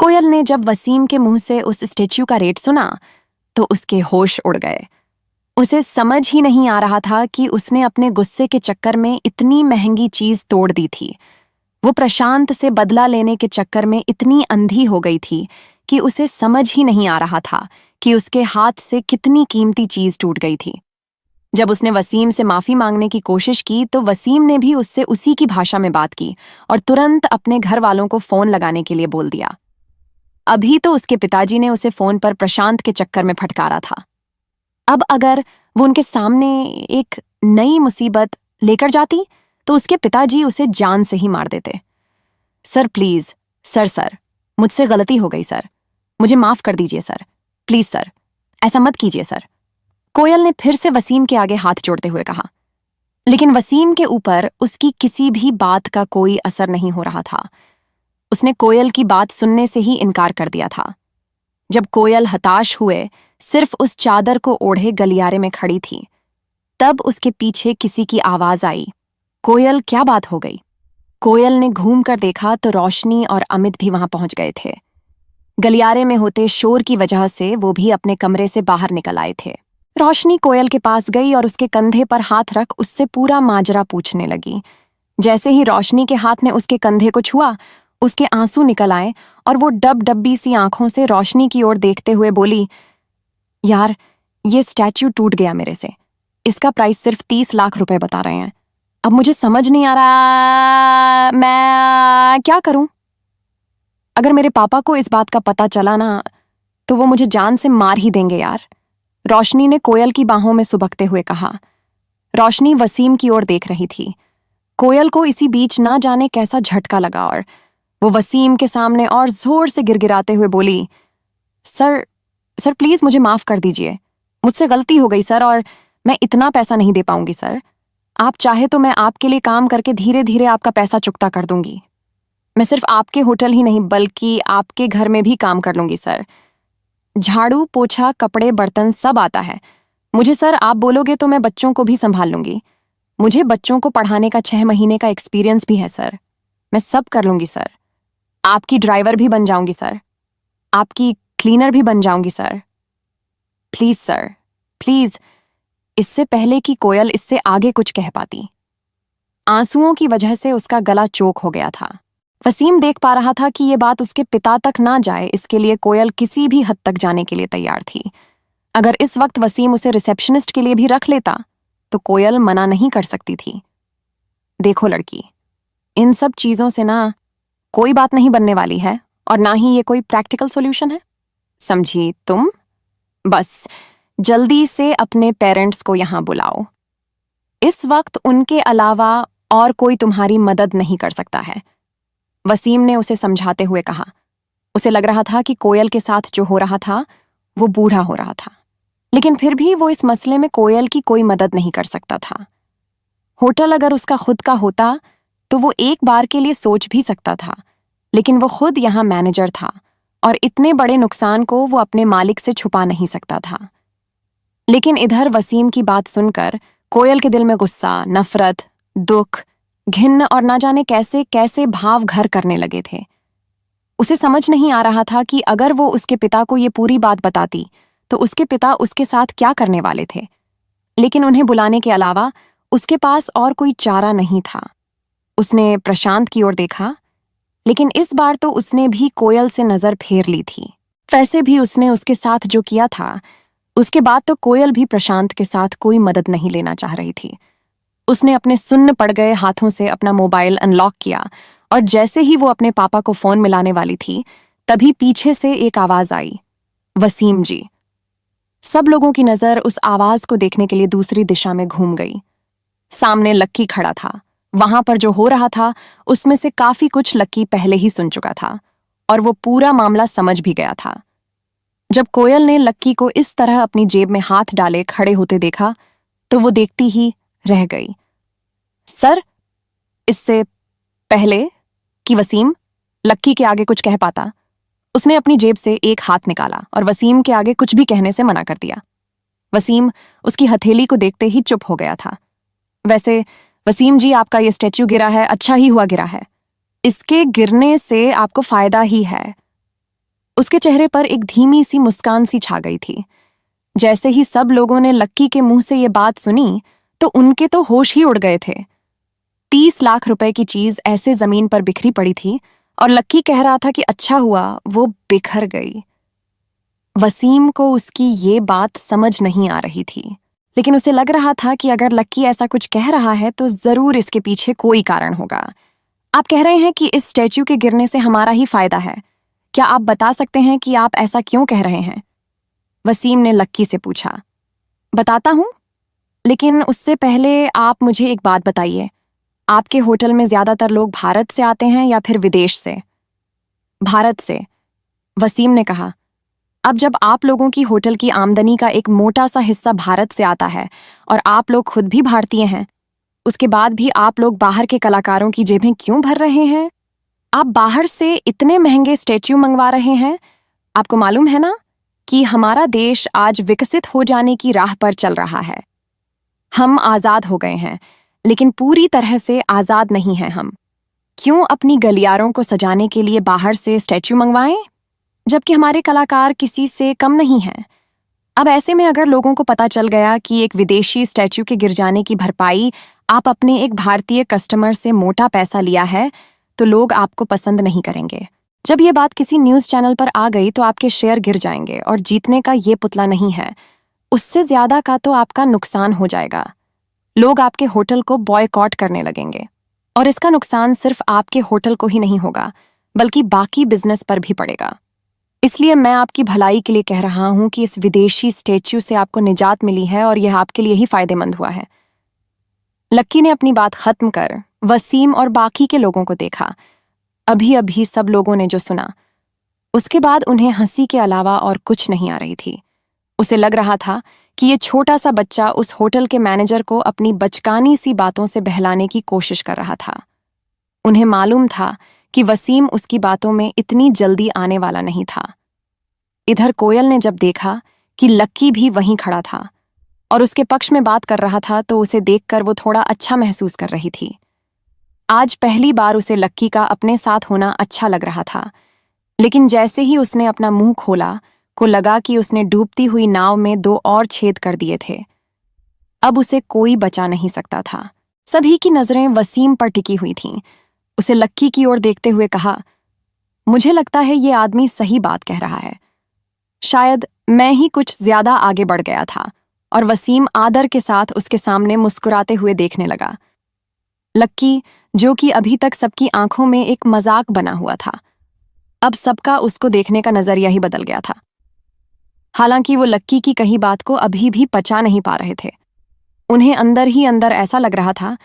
कोयल ने जब वसीम के मुंह से उस स्टेच्यू का रेट सुना तो उसके होश उड़ गए। उसे समझ ही नहीं आ रहा था कि उसने अपने गुस्से के चक्कर में इतनी महंगी चीज तोड़ दी थी। वो प्रशांत से बदला लेने के चक्कर में इतनी अंधी हो गई थी कि उसे समझ ही नहीं आ रहा था कि उसके हाथ से कितनी कीमती चीज टूट गई थी। जब उसने वसीम से माफी मांगने की कोशिश की तो वसीम ने भी उससे उसी की भाषा में बात की और तुरंत अपने घर वालों को फोन लगाने के लिए बोल दिया। अभी तो उसके पिताजी ने उसे फोन पर प्रशांत के चक्कर में फटकारा था। अब अगर वो उनके सामने एक नई मुसीबत लेकर जाती तो उसके पिताजी उसे जान से ही मार देते। सर प्लीज, सर मुझसे गलती हो गई सर, मुझे माफ कर दीजिए सर, प्लीज सर, ऐसा मत कीजिए सर। कोयल ने फिर से वसीम के आगे हाथ जोड़ते हुए कहा, लेकिन वसीम के ऊपर उसकी किसी भी बात का कोई असर नहीं हो रहा था। उसने कोयल की बात सुनने से ही इनकार कर दिया था। जब कोयल हताश हुए सिर्फ उस चादर को ओढ़े गलियारे में खड़ी थी, तब उसके पीछे किसी की आवाज आई। कोयल, क्या बात हो गई? कोयल ने घूम कर देखा तो रोशनी और अमित भी वहां पहुंच गए थे। गलियारे में होते शोर की वजह से वो भी अपने कमरे से बाहर निकल आए थे। रोशनी कोयल के पास गई और उसके कंधे पर हाथ रख उससे पूरा माजरा पूछने लगी। जैसे ही रोशनी के हाथ ने उसके कंधे को छुआ, उसके आंसू निकल आए और वो डब्बी सी आंखों से रोशनी की ओर देखते हुए बोली, यार, ये स्टैच्यू टूट गया मेरे से। इसका प्राइस सिर्फ 30 लाख रुपए बता रहे हैं। अब मुझे समझ नहीं आ रहा मैं क्या करूं। अगर मेरे पापा को इस बात का पता चला ना तो वो मुझे जान से मार ही देंगे यार, रोशनी ने कोयल की बाहों में सुबकते हुए कहा। रोशनी वसीम की ओर देख रही थी। कोयल को इसी बीच ना जाने कैसा झटका लगा और वो वसीम के सामने और जोर से गिड़गिड़ाते हुए बोली, सर प्लीज मुझे माफ कर दीजिए, मुझसे गलती हो गई सर, और मैं इतना पैसा नहीं दे पाऊंगी सर। आप चाहे तो मैं आपके लिए काम करके धीरे धीरे आपका पैसा चुकता कर दूंगी। मैं सिर्फ आपके होटल ही नहीं बल्कि आपके घर में भी काम कर लूंगी सर। झाड़ू, पोछा, कपड़े, बर्तन सब आता है मुझे सर। आप बोलोगे तो मैं बच्चों को भी संभाल लूंगी। मुझे बच्चों को पढ़ाने का 6 महीने का एक्सपीरियंस भी है सर। मैं सब कर लूंगी सर। आपकी ड्राइवर भी बन जाऊंगी सर, आपकी क्लीनर भी बन जाऊंगी सर। Please sir, please. इससे पहले कि कोयल इससे आगे कुछ कह पाती, आंसुओं की वजह से उसका गला चोक हो गया था। वसीम देख पा रहा था कि ये बात उसके पिता तक ना जाए, इसके लिए कोयल किसी भी हद तक जाने के लिए तैयार थी। अगर इस वक्त वसीम उसे रिसेप्शनिस्ट के लिए भी रख लेता तो कोयल मना नहीं कर सकती थी। देखो लड़की, इन सब चीजों से ना कोई बात नहीं बनने वाली है और ना ही ये कोई प्रैक्टिकल सॉल्यूशन है, समझी तुम? बस जल्दी से अपने पेरेंट्स को यहां बुलाओ। इस वक्त उनके अलावा और कोई तुम्हारी मदद नहीं कर सकता है, वसीम ने उसे समझाते हुए कहा। उसे लग रहा था कि कोयल के साथ जो हो रहा था वो बूढ़ा हो रहा था, लेकिन फिर भी वो इस मसले में कोयल की कोई मदद नहीं कर सकता था। होटल अगर उसका खुद का होता तो वो एक बार के लिए सोच भी सकता था, लेकिन वो खुद यहाँ मैनेजर था और इतने बड़े नुकसान को वो अपने मालिक से छुपा नहीं सकता था। लेकिन इधर वसीम की बात सुनकर कोयल के दिल में गुस्सा, नफरत, दुख, घिन्न और ना जाने कैसे कैसे भाव घर करने लगे थे। उसे समझ नहीं आ रहा था कि अगर वो उसके पिता को ये पूरी बात बताती तो उसके पिता उसके साथ क्या करने वाले थे, लेकिन उन्हें बुलाने के अलावा उसके पास और कोई चारा नहीं था। उसने प्रशांत की ओर देखा, लेकिन इस बार तो उसने भी कोयल से नजर फेर ली थी। वैसे भी उसने उसके साथ जो किया था उसके बाद तो कोयल भी प्रशांत के साथ कोई मदद नहीं लेना चाह रही थी। उसने अपने सुन्न पड़ गए हाथों से अपना मोबाइल अनलॉक किया और जैसे ही वो अपने पापा को फोन मिलाने वाली थी तभी पीछे से एक आवाज आई, वसीम जी। सब लोगों की नजर उस आवाज को देखने के लिए दूसरी दिशा में घूम गई। सामने लक्की खड़ा था। वहां पर जो हो रहा था उसमें से काफी कुछ लक्की पहले ही सुन चुका था और वो पूरा मामला समझ भी गया था। जब कोयल ने लक्की को इस तरह अपनी जेब में हाथ डाले खड़े होते देखा तो वो देखती ही रह गई। सर, इससे पहले कि वसीम लक्की के आगे कुछ कह पाता, उसने अपनी जेब से एक हाथ निकाला और वसीम के आगे कुछ भी कहने से मना कर दिया। वसीम उसकी हथेली को देखते ही चुप हो गया था। वैसे वसीम जी, आपका ये स्टैच्यू गिरा है, अच्छा ही हुआ गिरा है। इसके गिरने से आपको फायदा ही है। उसके चेहरे पर एक धीमी सी मुस्कान सी छा गई थी। जैसे ही सब लोगों ने लक्की के मुंह से ये बात सुनी तो उनके तो होश ही उड़ गए थे। 30 लाख रुपए की चीज ऐसे जमीन पर बिखरी पड़ी थी और लक्की कह रहा था कि अच्छा हुआ वो बिखर गई। वसीम को उसकी ये बात समझ नहीं आ रही थी, लेकिन उसे लग रहा था कि अगर लक्की ऐसा कुछ कह रहा है तो जरूर इसके पीछे कोई कारण होगा। आप कह रहे हैं कि इस स्टैच्यू के गिरने से हमारा ही फायदा है। क्या आप बता सकते हैं कि आप ऐसा क्यों कह रहे हैं? वसीम ने लक्की से पूछा। बताता हूं, लेकिन उससे पहले आप मुझे एक बात बताइए। आपके होटल में ज्यादातर लोग भारत से आते हैं या फिर विदेश से? भारत से, वसीम ने कहा। अब जब आप लोगों की होटल की आमदनी का एक मोटा सा हिस्सा भारत से आता है और आप लोग खुद भी भारतीय हैं, उसके बाद भी आप लोग बाहर के कलाकारों की जेबें क्यों भर रहे हैं? आप बाहर से इतने महंगे स्टैच्यू मंगवा रहे हैं। आपको मालूम है ना कि हमारा देश आज विकसित हो जाने की राह पर चल रहा है। हम आजाद हो गए हैं, लेकिन पूरी तरह से आजाद नहीं हैं हम। क्यों अपनी गलियारों को सजाने के लिए बाहर से स्टैच्यू मंगवाएं, जबकि हमारे कलाकार किसी से कम नहीं हैं? अब ऐसे में अगर लोगों को पता चल गया कि एक विदेशी स्टैच्यू के गिर जाने की भरपाई आप अपने एक भारतीय कस्टमर से मोटा पैसा लिया है, तो लोग आपको पसंद नहीं करेंगे। जब ये बात किसी न्यूज़ चैनल पर आ गई तो आपके शेयर गिर जाएंगे और जीतने का ये पुतला नहीं है, उससे ज्यादा का तो आपका नुकसान हो जाएगा। लोग आपके होटल को बॉयकॉट करने लगेंगे और इसका नुकसान सिर्फ आपके होटल को ही नहीं होगा, बल्कि बाकी बिजनेस पर भी पड़ेगा। इसलिए मैं आपकी भलाई के लिए कह रहा हूं कि इस विदेशी स्टैच्यू से आपको निजात मिली है और यह आपके लिए ही फायदेमंद हुआ है। लक्की ने अपनी बात खत्म कर वसीम और बाकी के लोगों को देखा। अभी अभी सब लोगों ने जो सुना, उसके बाद उन्हें हंसी के अलावा और कुछ नहीं आ रही थी। उसे लग रहा था कि ये छोटा सा बच्चा उस होटल के मैनेजर को अपनी बचकानी सी बातों से बहलाने की कोशिश कर रहा था। उन्हें मालूम था कि वसीम उसकी बातों में इतनी जल्दी आने वाला नहीं था। इधर कोयल ने जब देखा कि लक्की भी वहीं खड़ा था और उसके पक्ष में बात कर रहा था तो उसे देखकर वो थोड़ा अच्छा महसूस कर रही थी। आज पहली बार उसे लक्की का अपने साथ होना अच्छा लग रहा था, लेकिन जैसे ही उसने अपना मुंह खोला को लगा कि उसने डूबती हुई नाव में 2 और छेद कर दिए थे। अब उसे कोई बचा नहीं सकता था। सभी की नजरें वसीम पर टिकी हुई थीं। उसे लक्की की ओर देखते हुए कहा, मुझे लगता है ये आदमी सही बात कह रहा है। शायद मैं ही कुछ ज्यादा आगे बढ़ गया था। और वसीम आदर के साथ उसके सामने मुस्कुराते हुए देखने लगा। लक्की, जो कि अभी तक सबकी आंखों में एक मजाक बना हुआ था, अब सबका उसको देखने का नजरिया ही बदल गया था। हालांकि वो लक्की की कही बात को अभी भी पचा नहीं पा रहे थे। उन्हें अंदर ही अंदर ऐसा लग रहा था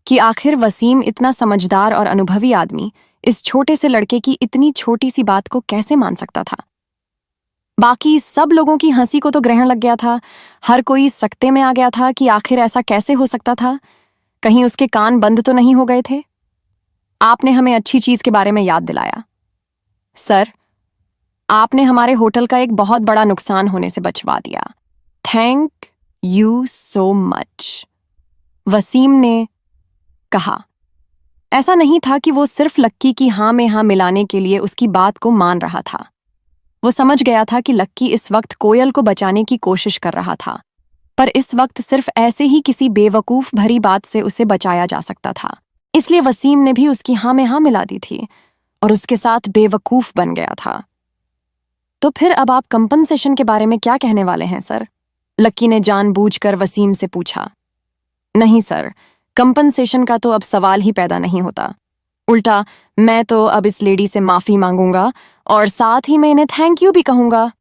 कि आखिर वसीम इतना समझदार और अनुभवी आदमी इस छोटे से लड़के की इतनी छोटी सी बात को कैसे मान सकता था। बाकी सब लोगों की हंसी को तो ग्रहण लग गया था। हर कोई सकते में आ गया था कि आखिर ऐसा कैसे हो सकता था। कहीं उसके कान बंद तो नहीं हो गए थे। आपने हमें अच्छी चीज के बारे में याद दिलाया सर। आपने हमारे होटल का एक बहुत बड़ा नुकसान होने से बचवा दिया। Thank you so much, Wasim ने कहा। ऐसा नहीं था कि वो सिर्फ लक्की की हाँ में हाँ मिलाने के लिए उसकी बात को मान रहा था। वो समझ गया था कि लक्की इस वक्त कोयल को बचाने की कोशिश कर रहा था, पर इस वक्त सिर्फ ऐसे ही किसी बेवकूफ भरी बात से उसे बचाया जा सकता था। इसलिए वसीम ने भी उसकी हाँ में हाँ मिला दी थी और उसके साथ बेवकूफ बन गया था। तो फिर अब आप कंपनसेशन के बारे में क्या कहने वाले हैं सर? लक्की ने जानबूझकर वसीम से पूछा। नहीं सर, कंपनसेशन का तो अब सवाल ही पैदा नहीं होता। उल्टा मैं तो अब इस लेडी से माफी मांगूंगा और साथ ही मैं इन्हें थैंक यू भी कहूंगा,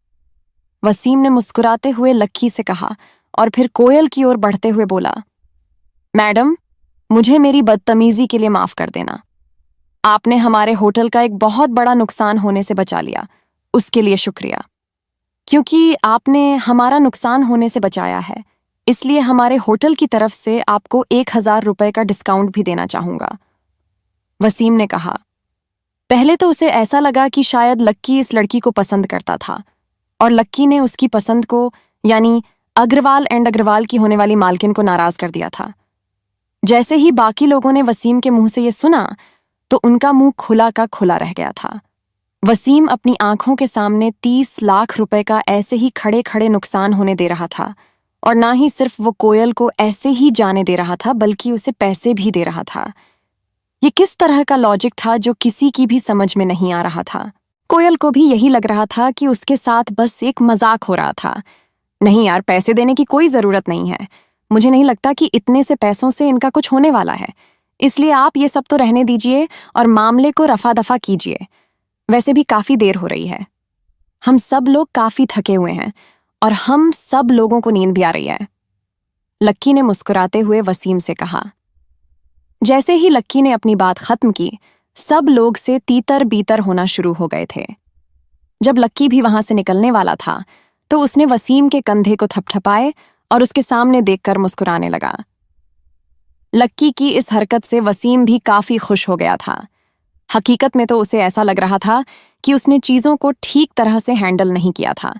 वसीम ने मुस्कुराते हुए लक्की से कहा और फिर कोयल की ओर बढ़ते हुए बोला, मैडम, मुझे मेरी बदतमीजी के लिए माफ कर देना। आपने हमारे होटल का एक बहुत बड़ा नुकसान होने से बचा लिया, उसके लिए शुक्रिया। क्योंकि आपने हमारा नुकसान होने से बचाया है, इसलिए हमारे होटल की तरफ से आपको 1000 रुपए का डिस्काउंट भी देना चाहूंगा, वसीम ने कहा। पहले तो उसे ऐसा लगा कि शायद लक्की इस लड़की को पसंद करता था और लक्की ने उसकी पसंद को, यानी अग्रवाल एंड अग्रवाल की होने वाली मालकिन को नाराज कर दिया था। जैसे ही बाकी लोगों ने वसीम के मुंह से ये सुना तो उनका मुंह खुला का खुला रह गया था। वसीम अपनी आंखों के सामने 30 लाख रुपए का ऐसे ही खड़े खड़े नुकसान होने दे रहा था, और ना ही सिर्फ वो कोयल को ऐसे ही जाने दे रहा था बल्कि उसे पैसे भी दे रहा था। ये किस तरह का लॉजिक था जो किसी की भी समझ में नहीं आ रहा था। कोयल को भी यही लग रहा था कि उसके साथ बस एक मजाक हो रहा था। नहीं यार, पैसे देने की कोई जरूरत नहीं है। मुझे नहीं लगता कि इतने से पैसों से इनका कुछ होने वाला है, इसलिए आप ये सब तो रहने दीजिए और मामले को रफा दफा कीजिए। वैसे भी काफी देर हो रही है, हम सब लोग काफी थके हुए हैं और हम सब लोगों को नींद भी आ रही है। लक्की ने मुस्कुराते हुए वसीम से कहा। जैसे ही लक्की ने अपनी बात खत्म की, सब लोग से तीतर बीतर होना शुरू हो गए थे। जब लक्की भी वहां से निकलने वाला था तो उसने वसीम के कंधे को थपथपाए और उसके सामने देखकर मुस्कुराने लगा। लक्की की इस हरकत से वसीम भी काफी खुश हो गया था। हकीकत में तो उसे ऐसा लग रहा था कि उसने चीजों को ठीक तरह से हैंडल नहीं किया था,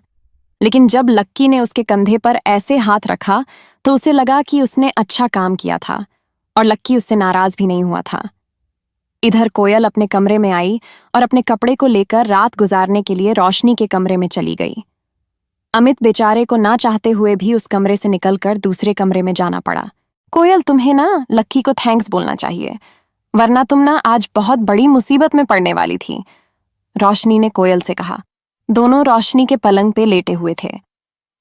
लेकिन जब लक्की ने उसके कंधे पर ऐसे हाथ रखा तो उसे लगा कि उसने अच्छा काम किया था, और लक्की उससे नाराज भी नहीं हुआ था। इधर कोयल अपने कमरे में आई और अपने कपड़े को लेकर रात गुजारने के लिए रोशनी के कमरे में चली गई। अमित बेचारे को ना चाहते हुए भी उस कमरे से निकलकर दूसरे कमरे में जाना पड़ा। कोयल, तुम्हें ना लक्की को थैंक्स बोलना चाहिए, वरना तुम ना आज बहुत बड़ी मुसीबत में पड़ने वाली थी, रोशनी ने कोयल से कहा। दोनों रोशनी के पलंग पे लेटे हुए थे।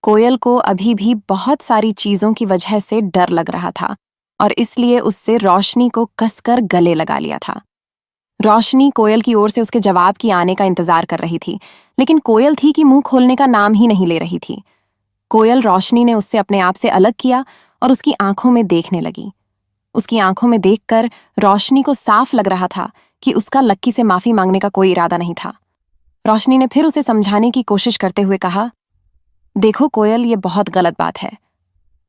कोयल को अभी भी बहुत सारी चीजों की वजह से डर लग रहा था और इसलिए उससे रोशनी को कसकर गले लगा लिया था। रोशनी कोयल की ओर से उसके जवाब की आने का इंतजार कर रही थी, लेकिन कोयल थी कि मुंह खोलने का नाम ही नहीं ले रही थी। कोयल रोशनी ने उससे अपने आप से अलग किया और उसकी आंखों में देखने लगी। उसकी आंखों में देखकर रोशनी को साफ लग रहा था कि उसका लक्की से माफी मांगने का कोई इरादा नहीं था। रोशनी ने फिर उसे समझाने की कोशिश करते हुए कहा, देखो कोयल, ये बहुत गलत बात है।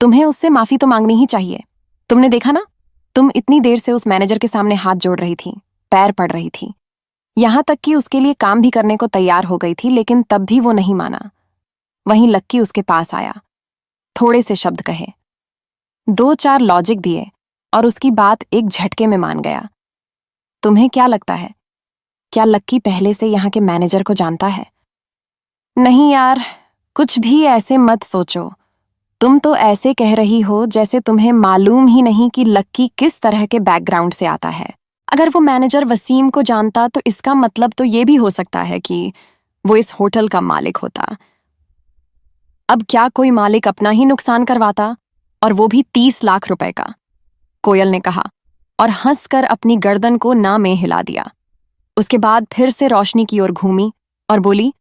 तुम्हें उससे माफी तो मांगनी ही चाहिए। तुमने देखा ना, तुम इतनी देर से उस मैनेजर के सामने हाथ जोड़ रही थी, पैर पड़ रही थी, यहां तक कि उसके लिए काम भी करने को तैयार हो गई थी, लेकिन तब भी वो नहीं माना। वहीं लक्की उसके पास आया, थोड़े से शब्द कहे, 2-4 लॉजिक दिए और उसकी बात एक झटके में मान गया। तुम्हें क्या लगता है, क्या लक्की पहले से यहाँ के मैनेजर को जानता है? नहीं यार, कुछ भी ऐसे मत सोचो। तुम तो ऐसे कह रही हो जैसे तुम्हें मालूम ही नहीं कि लक्की किस तरह के बैकग्राउंड से आता है। अगर वो मैनेजर वसीम को जानता तो इसका मतलब तो ये भी हो सकता है कि वो इस होटल का मालिक होता। अब क्या कोई मालिक अपना ही नुकसान करवाता, और वो भी 30 लाख रुपए का? कोयल ने कहा और हंसकर अपनी गर्दन को ना में हिला दिया। उसके बाद फिर से रोशनी की ओर घूमी और बोली,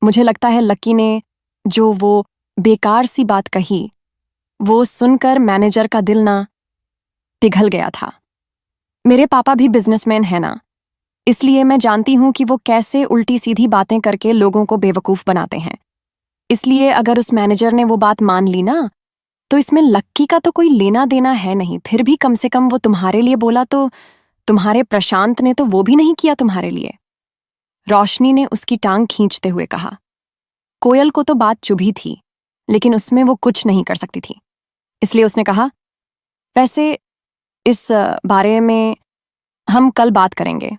मुझे लगता है लक्की ने जो वो बेकार सी बात कही, वो सुनकर मैनेजर का दिल ना पिघल गया था। मेरे पापा भी बिजनेसमैन है ना, इसलिए मैं जानती हूं कि वो कैसे उल्टी सीधी बातें करके लोगों को बेवकूफ बनाते हैं। इसलिए अगर उस मैनेजर ने वो बात मान ली ना, तो इसमें लक्की का तो कोई लेना देना है नहीं। फिर भी कम से कम वो तुम्हारे लिए बोला तो तुम्हारे प्रशांत ने तो वो भी नहीं किया तुम्हारे लिए, रोशनी ने उसकी टांग खींचते हुए कहा। कोयल को तो बात चुभी थी, लेकिन उसमें वो कुछ नहीं कर सकती थी, इसलिए उसने कहा, वैसे इस बारे में हम कल बात करेंगे,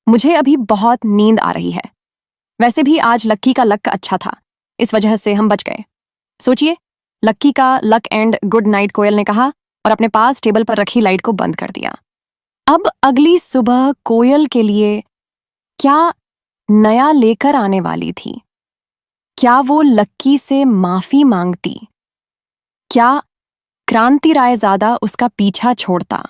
मुझे अभी बहुत नींद आ रही है। वैसे भी आज लक्की का लक अच्छा था, इस वजह से हम बच गए। सोचिए, लक्की का लक एंड गुड नाइट, कोयल ने कहा और अपने पास टेबल पर रखी लाइट को बंद कर दिया। अब अगली सुबह कोयल के लिए क्या नया लेकर आने वाली थी? क्या वो लक्की से माफी मांगती? क्या क्रांति रायजादा उसका पीछा छोड़ता?